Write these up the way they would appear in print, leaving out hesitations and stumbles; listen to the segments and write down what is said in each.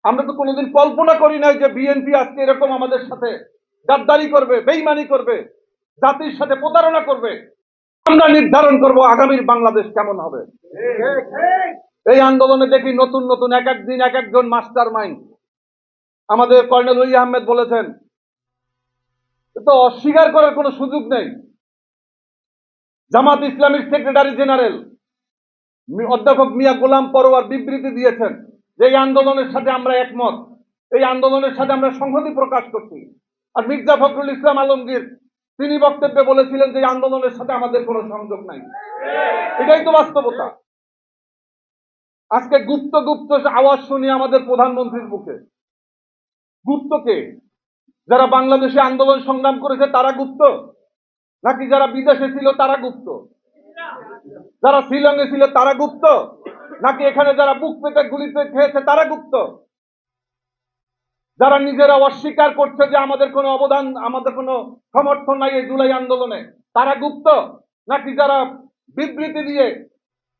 আমরা তো কোনোদিন কল্পনা করি নাই যে বিএনপি আজকে এরকম আমাদের সাথে গাদ্দারি করবে, বেইমানি করবে, জাতির সাথে প্রতারণা করবে। আমরা নির্ধারণ করব আগামীর বাংলাদেশ কেমন হবে। এই আন্দোলনে দেখি নতুন নতুন এক এক দিন এক একজন মাস্টার মাইন্ড। আমাদের কর্নেল ওলি আহমেদ বলেছেন, তো অস্বীকার করার কোনো সুযোগ নেই। জামাত ইসলামীর সেক্রেটারি জেনারেল অধ্যাপক মিয়া গোলাম পরোয়ার বিবৃতি দিয়েছেন যে এই আন্দোলনের সাথে আমরা একমত, এই আন্দোলনের সাথে আমরা সংহতি প্রকাশ করছি। আর মির্জা ফখরুল ইসলাম আলমগীর তিনি বক্তব্যে বলেছিলেন যে এই আন্দোলনের সাথে আমাদের কোনো সংযোগ নাই। এটাই তো বাস্তবতা। আজকে গুপ্ত গুপ্ত আওয়াজ শুনি আমাদের প্রধানমন্ত্রীর মুখে। গুপ্ত কে? যারা বাংলাদেশে আন্দোলন সংগ্রাম করেছে তারা গুপ্ত, নাকি যারা বিদেশে ছিল তারা গুপ্ত? যারা শিলংয়ে ছিল তারা গুপ্ত, নাকি এখানে যারা বুক পেতে গুলি খেয়েছে তারা গুপ্ত? যারা নিজেরা অস্বীকার করছে যে আমাদের কোনো অবদান, আমাদের কোনো সমর্থন নাই এই জুলাই আন্দোলনে, তারা গুপ্ত? নাকি যারা বিবৃতি দিয়ে,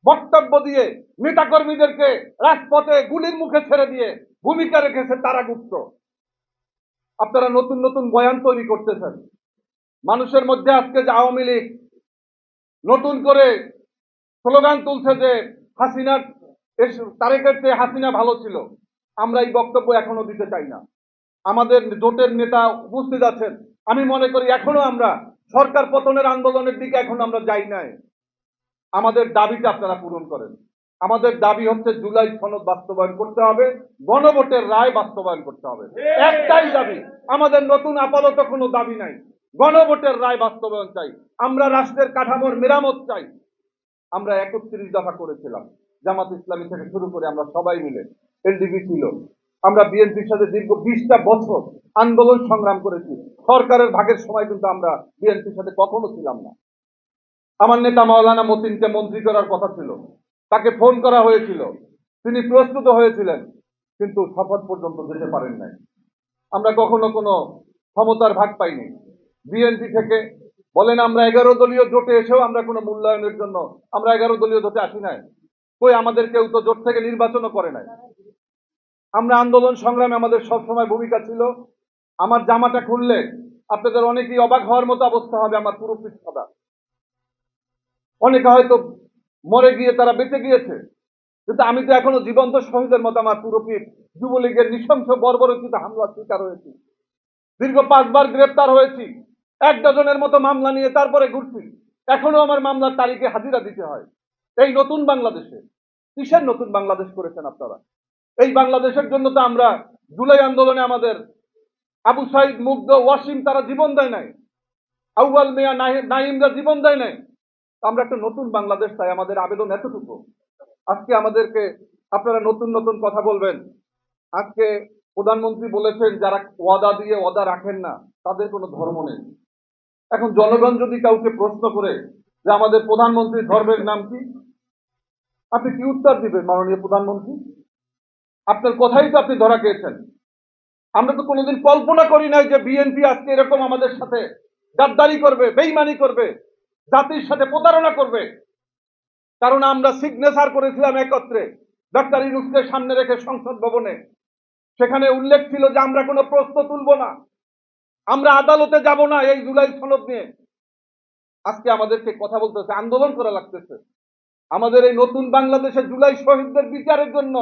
বক্তব্য দিয়ে নেতাকর্মীদেরকে রাজপথে গুলির মুখে ছেড়ে দিয়ে ভূমিকা রেখেছে তারা গুপ্ত? আপনারা নতুন নতুন বয়ান তৈরি করতেছেন। মানুষের মধ্যে আজকে যে আওয়ামী লীগ নতুন করে স্লোগান তুলছে যে হাসিনার তারেকের চেয়ে হাসিনা ভালো ছিল। আমরা এই বক্তব্য এখনো দিতে চাই না। আমাদের জোটের নেতা উপস্থিত আছেন, আমি মনে করি এখনো আমরা সরকার পতনের আন্দোলনের দিকে এখনো আমরা যাই নাই। আমাদের দাবিটা আপনারা পূরণ করেন। আমাদের দাবি হচ্ছে জুলাই সনদ বাস্তবায়ন করতে হবে, গণভোটের রায় বাস্তবায়ন করতে হবে। একটাই দাবি, আমাদের নতুন আপাতত কোনো দাবি নাই। গণভোটের রায় বাস্তবায়ন চাই, আমরা রাষ্ট্রের কাঠামোর মেরামত চাই। আমরা 31 দফা করেছিলাম, জামাত ইসলামী থেকে শুরু করে আমরা সবাই মিলে, এলডিপি ছিল, আমরা বিএনপির সাথে দীর্ঘ 20টা বছর আন্দোলন সংগ্রাম করেছি। সরকারের ভাগের সময় কিন্তু আমরা বিএনপির সাথে কখনো ছিলাম না। আমার নেতা মাওলানা মতিনকে মন্ত্রী করার কথা ছিল, তাকে ফোন করা হয়েছিল, তিনি প্রস্তুত হয়েছিলেন, কিন্তু শপথ পর্যন্ত যেতে পারেন নাই। আমরা কখনো কোনো ক্ষমতার ভাগ পাইনি। বিএনপি থেকে বলেন আমরা 11 দলীয় জোটে এসেও আমরা কোনো মূল্যায়নের জন্য আমরা 11 দলীয় জোটে আসি নাই। কই আমাদের কেউ তো জোট থেকে নির্বাচনও করে নাই। আমরা আন্দোলন সংগ্রামে আমাদের সবসময় ভূমিকা ছিল। আমার জামাটা খুললে আপনাদের অনেকেই অবাক হওয়ার মতো অবস্থা হবে, আমার পুরো পিঠ সাদা। অনেকে হয়তো মরে গিয়ে তারা বেঁচে গিয়েছে, কিন্তু আমি তো এখনো জীবন্ত শহীদের মতো আমার পুরো পিঠ। যুবলীগের নৃশংস বর্বরোচিত হামলার শিকার হয়েছি, দীর্ঘ 5 বার গ্রেপ্তার হয়েছি, 1 ডজনের মতো মামলা নিয়ে তারপরে ঘুরছি। এখনো আমার মামলার তারিখে হাজিরা দিতে হয়। এই নতুন বাংলাদেশে কিসের নতুন বাংলাদেশ করেছেন আপনারা? এই বাংলাদেশের জন্য তো আমরা জুলাই আন্দোলনে আমাদের আবু সাইদ, মুগ্ধ, ওয়াসিম তারা জীবন দেয় নাই, আউয়াল মিয়া, নাইমরা জীবন দেয় নাই। আমরা একটা নতুন বাংলাদেশ চাই, আমাদের আবেদন এতটুকু। আজকে আমাদেরকে আপনারা নতুন নতুন কথা বলবেন। আজকে প্রধানমন্ত্রী বলেছেন যারা ওয়াদা দিয়ে ওয়াদা রাখেন না তাদের কোনো ধর্ম নেই। এখন জনগণ যদি কাউকে প্রশ্ন করে যে আমাদের প্রধানমন্ত্রীর ধর্মের নাম কি, আপনি কি উত্তর দিবেন মাননীয় প্রধানমন্ত্রী? আপনার কথাই তো আপনি ধরা খেয়েছেন। আমরা তো কোনোদিন কল্পনা করি নাই যে বিএনপি আজকে এরকম আমাদের সাথে গাদ্দারি করবে, বেইমানি করবে, জাতির সাথে প্রতারণা করবে। কারণ আমরা সিগনেচার করেছিলাম একত্রে ডক্টর ইউনূসকে সামনে রেখে সংসদ ভবনে। সেখানে উল্লেখ ছিল যে আমরা কোনো প্রশ্ন তুলব না, আমরা আদালতে যাব না এই জুলাই সনদ নিয়ে। আজকে আমাদেরকে কথা বলতেছে, আন্দোলন করা লাগতেছে। আমাদের এই নতুন বাংলাদেশে জুলাই শহীদদের বিচারের জন্য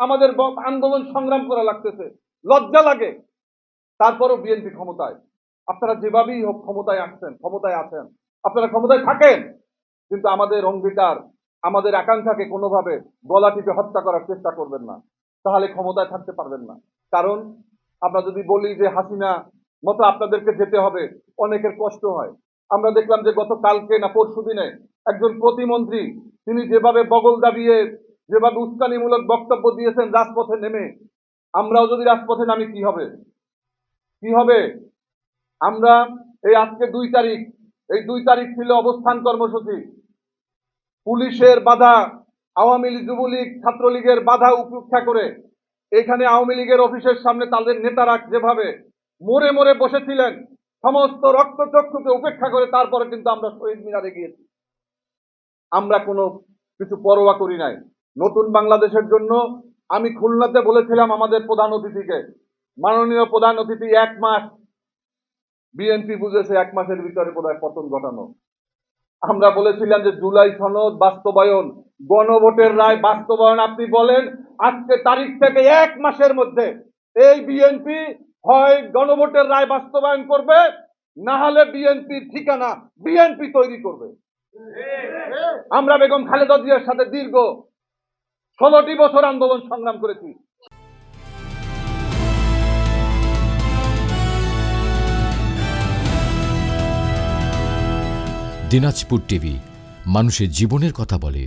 আমাদের আন্দোলন সংগ্রাম করা লাগতেছে। লজ্জা লাগে। তারপরও বিএনপি ক্ষমতায়। আপনারা যেভাবেই হোক ক্ষমতায় আসছেন, ক্ষমতায় আছেন, আপনারা ক্ষমতায় থাকেন, কিন্তু আমাদের অঙ্গীকার, আমাদের আকাঙ্ক্ষাকে কোনোভাবে গলা টিপে হত্যা করার চেষ্টা করবেন না, তাহলে ক্ষমতায় থাকতে পারবেন না। কারণ আমরা যদি বলি যে হাসিনা মতো আপনাদেরকে যেতে হবে, অনেকের কষ্ট হয়। আমরা দেখলাম যে গত কালকে না পরশু দিনে একজন প্রতিমন্ত্রী তিনি যেভাবে বগল দাবিয়ে, যেভাবে উস্কানিমূলক বক্তব্য দিয়েছেন রাজপথে নেমে, আমরাও যদি রাজপথে নামি কি হবে? কি হবে? আমরা এই আজকে 2 তারিখ, এই 2 তারিখ ছিল অবস্থান কর্মসূচি। পুলিশের বাধা, আওয়ামী লীগ, যুবলীগ, ছাত্রলীগের বাধা উপেক্ষা করে এখানে আওয়ামী লীগের অফিসের সামনে তাদের নেতারা যেভাবে মরে মরে বসেছিলেন, সমস্ত রক্তচক্ষুকে উপেক্ষা করে তারপরে কিন্তু আমরা শহীদ মিনারে গিয়েছি। আমরা কোনো কিছু পরোয়া করি নাই। নতুন বাংলাদেশের জন্য আমি খুলনাতে বলেছিলাম আমাদের প্রধান অতিথিকে, মাননীয় প্রধান অতিথি 1 মাস, বিএনপি বুঝেছে 1 মাসের ভিতরে বোধহয় পতন ঘটানো। আমরা বলেছিলাম যে জুলাই সনদ বাস্তবায়ন, গণভোটের রায় বাস্তবায়ন আপনি বলেন, আজকে তারিখ থেকে 1 মাসের মধ্যে এই বিএনপি হয় গণভোটের রায় বাস্তবায়ন করবে, না হলে বিএনপির ঠিকানা বিএনপি তৈরি করবে। আমরা বেগম খালেদা জিয়ার সাথে দীর্ঘ 16টি বছর আন্দোলন সংগ্রাম করেছি। দিনাজপুর টিভি, মানুষের জীবনের কথা বলে।